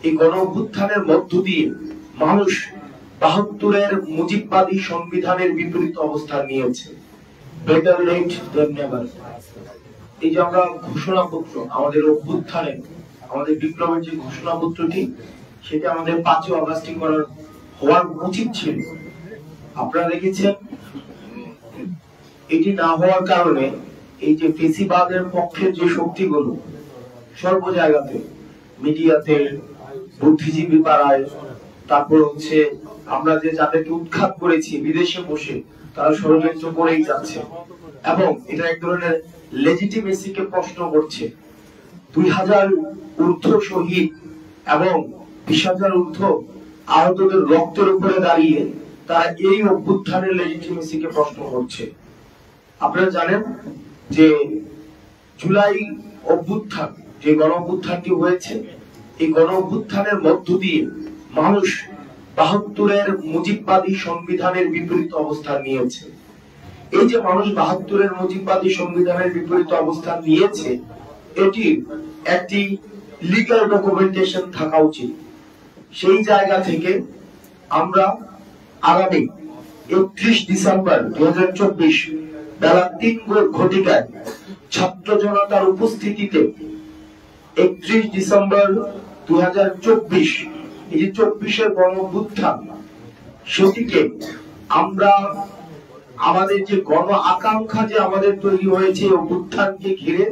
এই গণ অভ্যুত্থানের মধ্য দিয়ে মানুষ ৭২-এর মুজিববাদী সংবিধানের বিপরীত অবস্থান নিয়েছে। বেটার লেট দেন নেভার। এই যে আমরা ঘোষণাপত্র, আমাদের অভ্যুত্থানে আমাদের বিপ্লবের যে ঘোষণাপত্রটি, সেটা আমাদের ৫ই আগস্ট হওয়ার উচিত ছিল। আপনারা দেখেছেন এটি না হওয়ার কারণে এই যে ফেসিবাদের পক্ষের যে শক্তিগুলো সর্ব জায়গাতে, মিডিয়াতে, বুদ্ধিজীবী পাড়ায়, তারপর হচ্ছে আমরা যে যাদেরকে উৎখাত করেছি বিদেশে বসে, তারা ষড়যন্ত্র করেই যাচ্ছে এবং এটা এক ধরনের লেজিটিমেসিকে প্রশ্ন করছে। ২০০০ ঊর্ধ্ব শহীদ এবং ২০,০০০ ঊর্ধ্ব আহতদের রক্তের উপরে দাঁড়িয়ে তারা এই অভ্যুত্থানের লেজিটিমেসিকে প্রশ্ন করছে। আপনারা জানেন যে জুলাই অভ্যুত্থান, যে গণ অভ্যুত্থানটি হয়েছে, এই গণ অভ্যুত্থানের মধ্য দিয়ে মানুষ ৭২-এর মুজিববাদী সংবিধানের বিপরীত অবস্থান নিয়েছে। এই যে মানুষ ৭২-এর মুজিববাদী সংবিধানের বিপরীত অবস্থান নিয়েছে, এটি একটি লিগ্যাল ডকুমেন্টেশন থাকা উচিত। সেই জায়গা থেকে আমরা আগামী ৩১ ডিসেম্বর ২০২৪ বেলা ৩ ঘটিকায় ছাত্র জনতার উপস্থিতিতে ৩১ ডিসেম্বর ২০২৪ এই যে ২৪-এর গণ অভ্যুত্থান, সেটিকে আমরা আমাদের যে গণ আকাঙ্ক্ষা যে আমাদের তৈরি হয়েছে অভ্যুত্থানকে ঘিরে,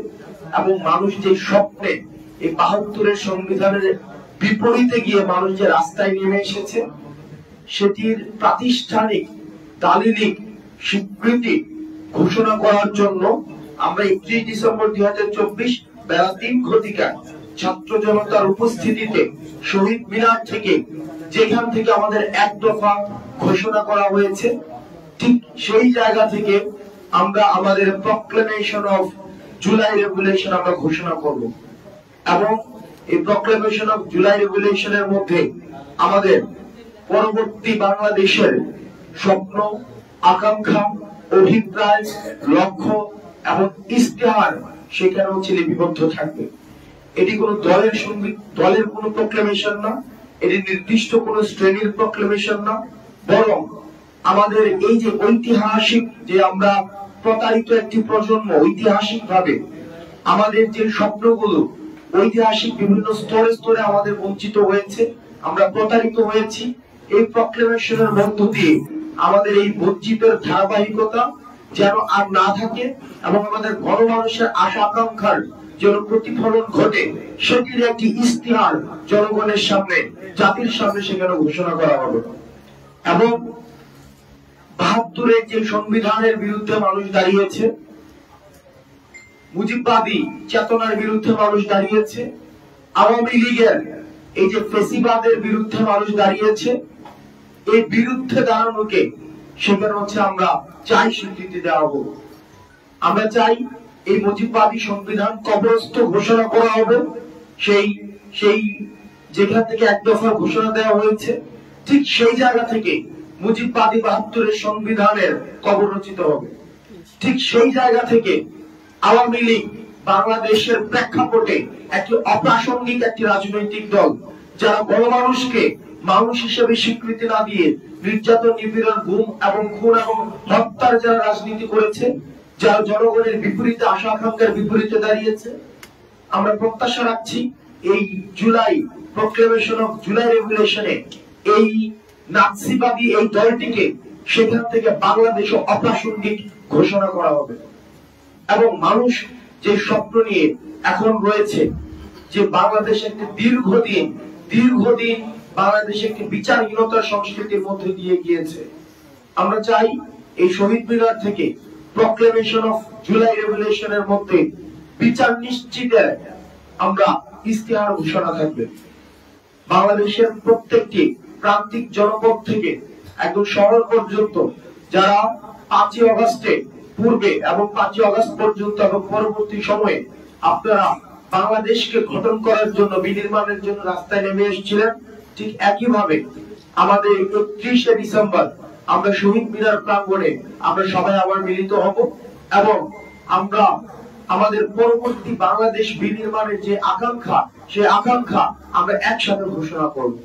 এবং মানুষ যে স্বপ্নে এই ৭২-এর সংবিধানের বিপরীতে গিয়ে মানুষ যে রাস্তায় নেমে এসেছে, সেটির প্রাতিষ্ঠানিক দালিলিক স্বীকৃতি ঘোষণা করার জন্য আমরা ৩১ ডিসেম্বর ২০২৪ বেলা ৩ ঘটিকায় ছাত্র জনতার উপস্থিতিতে শহীদ মিনার থেকে, যেখান থেকে আমাদের এক দফা ঘোষণা করা হয়েছে, ঠিক সেই জায়গা থেকে আমরা আমাদের প্রক্লেমেশন অফ জুলাই রেগুলেশন আমরা ঘোষণা করব। এবং এই প্রক্লেমেশন অফ জুলাই রেগুলেশনের মধ্যে আমাদের পরবর্তী বাংলাদেশের স্বপ্ন, আকাঙ্ক্ষা, অভিপ্রায়, লক্ষ্য এবং ইস্তেহার সেখানে হচ্ছে লিপিবদ্ধ থাকবে। এটি কোনো দলের কোনো প্রক্লেমেশন না, এটি নির্দিষ্ট কোনো শ্রেণীর প্রক্লেমেশন না, বরং আমাদের এই যে ঐতিহাসিক, যে আমরা প্রতারিত একটি প্রজন্ম, ঐতিহাসিক ভাবে আমাদের যে স্বপ্নগুলো ঐতিহাসিক বিভিন্ন স্তরে স্তরে আমাদের বঞ্চিত হয়েছে, আমরা প্রতারিত হয়েছি, এই প্রক্লেমেশনের মধ্য দিয়ে আমাদের এই বঞ্চিতের ধারাবাহিকতা যেন আর না থাকে এবং আমাদের গণমানুষের আশা আকাঙ্ক্ষার যেন প্রতিফলন ঘটে, সেটির একটি ইস্তিহার জনগণের সামনে, জাতির সামনে সেখানে ঘোষণা করা হবে। এবং ৭২-এর যে সংবিধানের বিরুদ্ধে মানুষ দাঁড়িয়েছে, মুজিববাদী চেতনার বিরুদ্ধে মানুষ দাঁড়িয়েছে, আওয়ামী লীগের এই যে ফেসিবাদের বিরুদ্ধে মানুষ দাঁড়িয়েছে, এই বিরুদ্ধে দাঁড়ানোকে সেখানে হচ্ছে আমরা চাই স্বীকৃতি দেওয়া হোক। আমরা চাই এই মুজিববাদী সংবিধান কবরস্থ ঘোষণা করা হবে। সেই যেখান থেকে এক দফা ঘোষণা দেওয়া হয়েছে, ঠিক সেই জায়গা থেকে মুজিববাদী ৭২-এর সংবিধানের কবর রচিত হবে। ঠিক সেই জায়গা থেকে আওয়ামী লীগ বাংলাদেশের প্রেক্ষাপটে একটি অপ্রাসঙ্গিক একটি রাজনৈতিক দল, যারা গণমানুষকে মানুষ হিসেবে স্বীকৃতি না দিয়ে নির্যাতন, নিপীড়ন, গুম এবং খুন এবং হত্যার যারা রাজনীতি করেছে, যারা জনগণের বিপরীতে, আশা আকাঙ্ক্ষার বিপরীতে দাঁড়িয়েছে, আমরা প্রত্যাশা রাখছি এই জুলাই প্রক্লেমেশন অফ জুলাই রেগুলেশনে এই নাৎসিবাদী এই দলটিকে সেখান থেকে বাংলাদেশে অপ্রাসঙ্গিক ঘোষণা করা হবে। এবং মানুষ যে স্বপ্ন নিয়ে এখন রয়েছে, যে বাংলাদেশ একটি দীর্ঘদিন বাংলাদেশ একটি বিচারহীনতার সংস্কৃতির মধ্যে দিয়ে গিয়েছে, আমরা চাই এই শহীদ মিনার থেকে প্রক্লেমেশন অফ জুলাই রেগুলেশনের মধ্যে বিচার নিশ্চিতের আমরা ইস্তেহার ঘোষণা থাকবে। বাংলাদেশের প্রত্যেকটি প্রান্তিক জনপদ থেকে একদম শহর পর্যন্ত যারা ৫ই আগস্টে পূর্বে এবং ৫ই আগস্ট পর্যন্ত এবং পরবর্তী সময়ে আপনারা বাংলাদেশকে গঠন করার জন্য, বিনির্মাণের জন্য রাস্তায় নেমে এসেছিলেন, ঠিক একইভাবে আমাদের ৩১শে ডিসেম্বর আমরা শহীদ মিনার প্রাঙ্গণে আমরা সবাই আবার মিলিত হব এবং আমরা আমাদের পরবর্তী বাংলাদেশ বিনির্মাণের যে আকাঙ্ক্ষা, সেই আকাঙ্ক্ষা আমরা একসাথে ঘোষণা করব।